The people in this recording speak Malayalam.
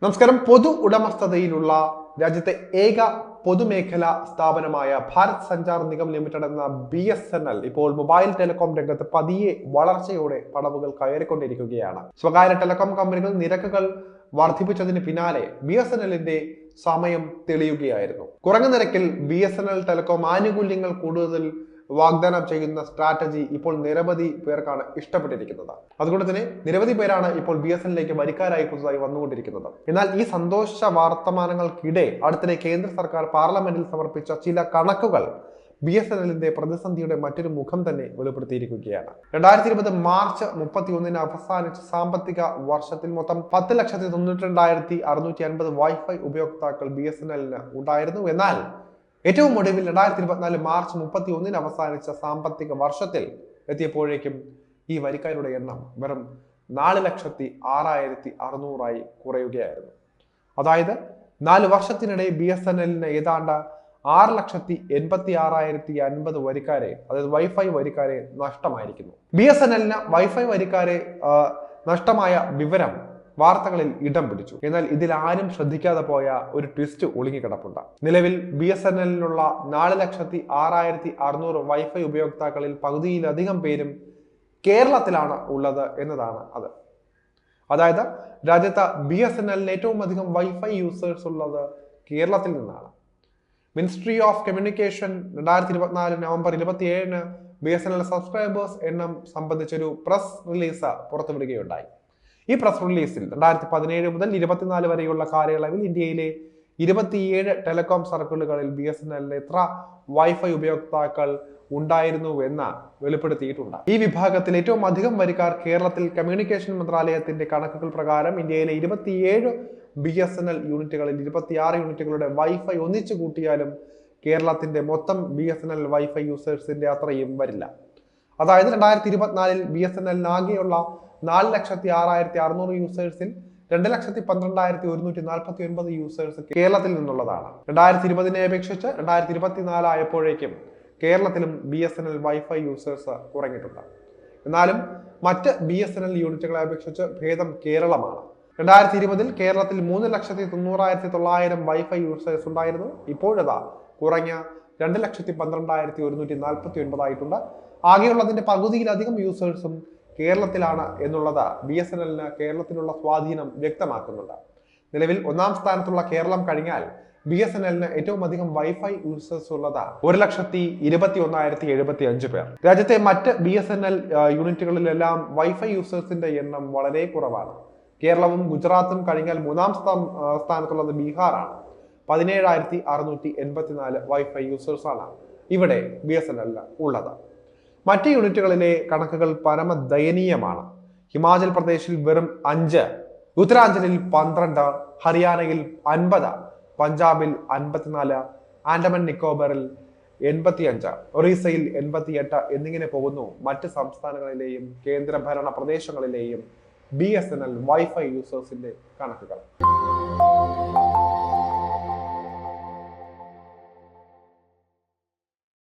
നമസ്കാരം. പൊതു ഉടമസ്ഥതയിലുള്ള രാജ്യത്തെ ഏക പൊതുമേഖലാ സ്ഥാപനമായ ഭാരത് സഞ്ചാർ നിഗം ലിമിറ്റഡ് എന്ന BSNL ഇപ്പോൾ മൊബൈൽ ടെലികോം രംഗത്ത് പതിയെ വളർച്ചയോടെ പടവുകൾ കയറിക്കൊണ്ടിരിക്കുകയാണ്. സ്വകാര്യ ടെലികോം കമ്പനികൾ നിരക്കുകൾ വർദ്ധിപ്പിച്ചതിന് പിന്നാലെ BSNLന്റെ സമയം തെളിയുകയായിരുന്നു. കുറഞ്ഞ നിരക്കിൽ BSNL ടെലികോം ആനുകൂല്യങ്ങൾ കൂടുതൽ വാഗ്ദാനം ചെയ്യുന്ന സ്ട്രാറ്റജി ഇപ്പോൾ നിരവധി പേർക്കാണ് ഇഷ്ടപ്പെട്ടിരിക്കുന്നത്. അതുകൊണ്ട് തന്നെ നിരവധി പേരാണ് ഇപ്പോൾ BSNLിലേക്ക് വരിക്കാരായി പുതുതായി വന്നുകൊണ്ടിരിക്കുന്നത്. എന്നാൽ ഈ സന്തോഷ വാർത്തമാനങ്ങൾക്കിടെ അടുത്തിടെ കേന്ദ്ര സർക്കാർ പാർലമെന്റിൽ സമർപ്പിച്ച ചില കണക്കുകൾ BSNLന്റെ പ്രതിസന്ധിയുടെ മറ്റൊരു മുഖം തന്നെ വെളിപ്പെടുത്തിയിരിക്കുകയാണ്. 2020 മാർച്ച് 31 അവസാനിച്ച സാമ്പത്തിക വർഷത്തിൽ മൊത്തം 10,92,650 വൈഫൈ ഉപയോക്താക്കൾ BSNLന് ഉണ്ടായിരുന്നു. എന്നാൽ ഏറ്റവും ഒടുവിൽ 2024 മാർച്ച് 31 അവസാനിച്ച സാമ്പത്തിക വർഷത്തിൽ എത്തിയപ്പോഴേക്കും ഈ വരിക്കാരുടെ എണ്ണം വെറും 4,06,600 കുറയുകയായിരുന്നു. അതായത് 4 വർഷത്തിനിടെ BSNLന് ഏതാണ്ട് 6,86,050 വരിക്കാരെ, അതായത് വൈഫൈ വരിക്കാരെ നഷ്ടമായിരിക്കുന്നു. BSNLന് വൈഫൈ വരിക്കാരെ നഷ്ടമായ വിവരം വാർത്തകളിൽ ഇടം പിടിച്ചു. എന്നാൽ ഇതിൽ ആരും ശ്രദ്ധിക്കാതെ പോയ ഒരു ട്വിസ്റ്റ് ഒളിങ്ങിക്കിടപ്പുണ്ട്. നിലവിൽ BSNLനുള്ള 4,06,600 വൈഫൈ ഉപയോക്താക്കളിൽ പകുതിയിലധികം പേരും കേരളത്തിലാണ് ഉള്ളത് എന്നതാണ് അത്. അതായത് രാജ്യത്ത് BSNLന് ഏറ്റവും അധികം വൈഫൈ യൂസേഴ്സ് ഉള്ളത് കേരളത്തിൽ നിന്നാണ്. Ministry of communication 2024 November 27 BSNL subscribers എണ്ണം സംബന്ധിച്ചൊരു പ്രസ് റിലീസ് പുറത്തുവിടുകയുണ്ടായി. ഈ പ്രസ് റിലീസിൽ 2017 മുതൽ 2024 വരെയുള്ള കാലയളവിൽ ഇന്ത്യയിലെ 27 ടെലികോം സർക്കിളുകളിൽ BSNLന് എത്ര വൈഫൈ ഉപയോക്താക്കൾ ഉണ്ടായിരുന്നു എന്ന് വെളിപ്പെടുത്തിയിട്ടുണ്ട്. ഈ വിഭാഗത്തിൽ ഏറ്റവും അധികം വരിക്കാർ കേരളത്തിൽ കമ്മ്യൂണിക്കേഷൻ മന്ത്രാലയത്തിന്റെ കണക്കുകൾ പ്രകാരം ഇന്ത്യയിലെ 27 BSNL യൂണിറ്റുകളിൽ 26 യൂണിറ്റുകളുടെ വൈഫൈ ഒന്നിച്ചു കൂട്ടിയാലും കേരളത്തിന്റെ മൊത്തം BSNL വൈഫൈ യൂസേഴ്സിന്റെ അത്രയും വരില്ല. അതായത് 2024 BSNLന് ആകെയുള്ള 4,06,600 യൂസേഴ്സിൽ 2,12,149 യൂസേഴ്സ് കേരളത്തിൽ നിന്നുള്ളതാണ്. 2020 അപേക്ഷിച്ച് 2024 ആയപ്പോഴേക്കും കേരളത്തിലും BSNL വൈഫൈ യൂസേഴ്സ് കുറഞ്ഞിട്ടുണ്ട്. എന്നാലും മറ്റ് BSNL യൂണിറ്റുകളെ അപേക്ഷിച്ച് ഭേദം കേരളമാണ്. 2020 കേരളത്തിൽ 3,90,900 വൈഫൈ യൂസേഴ്സ് ഉണ്ടായിരുന്നു. ഇപ്പോഴതാ കുറഞ്ഞ 2,12,149 ആയിട്ടുണ്ട്. ആകെയുള്ളതിന്റെ പകുതിയിലധികം യൂസേഴ്സും കേരളത്തിലാണ് എന്നുള്ളത് BSNLന് കേരളത്തിലുള്ള സ്വാധീനം വ്യക്തമാക്കുന്നുണ്ട്. നിലവിൽ 1ാം സ്ഥാനത്തുള്ള കേരളം കഴിഞ്ഞാൽ BSNLന് ഏറ്റവും അധികം വൈഫൈ യൂസേഴ്സ് ഉള്ളത് 1,21,075 പേർ. രാജ്യത്തെ മറ്റ് BSNL യൂണിറ്റുകളിലെല്ലാം വൈഫൈ യൂസേഴ്സിന്റെ എണ്ണം വളരെ കുറവാണ്. കേരളവും ഗുജറാത്തും കഴിഞ്ഞാൽ 3ാം സ്ഥാനത്തുള്ളത് ബീഹാറാണ്. 17,684 വൈഫൈ യൂസേഴ്സാണ് ഇവിടെ BSNLന് ഉള്ളത്. മറ്റ് യൂണിറ്റുകളിലെ കണക്കുകൾ പരമദയനീയമാണ്. ഹിമാചൽ പ്രദേശിൽ വെറും 5, ഉത്തരാഞ്ചലിൽ 12, ഹരിയാനയിൽ 50, പഞ്ചാബിൽ 54, ആൻഡമാൻ നിക്കോബറിൽ 85, ഒറീസയിൽ 88 എന്നിങ്ങനെ പോകുന്നു മറ്റ് സംസ്ഥാനങ്ങളിലെയും കേന്ദ്രഭരണ പ്രദേശങ്ങളിലെയും BSNL വൈഫൈ യൂസേഴ്സിന്റെ കണക്കുകൾ.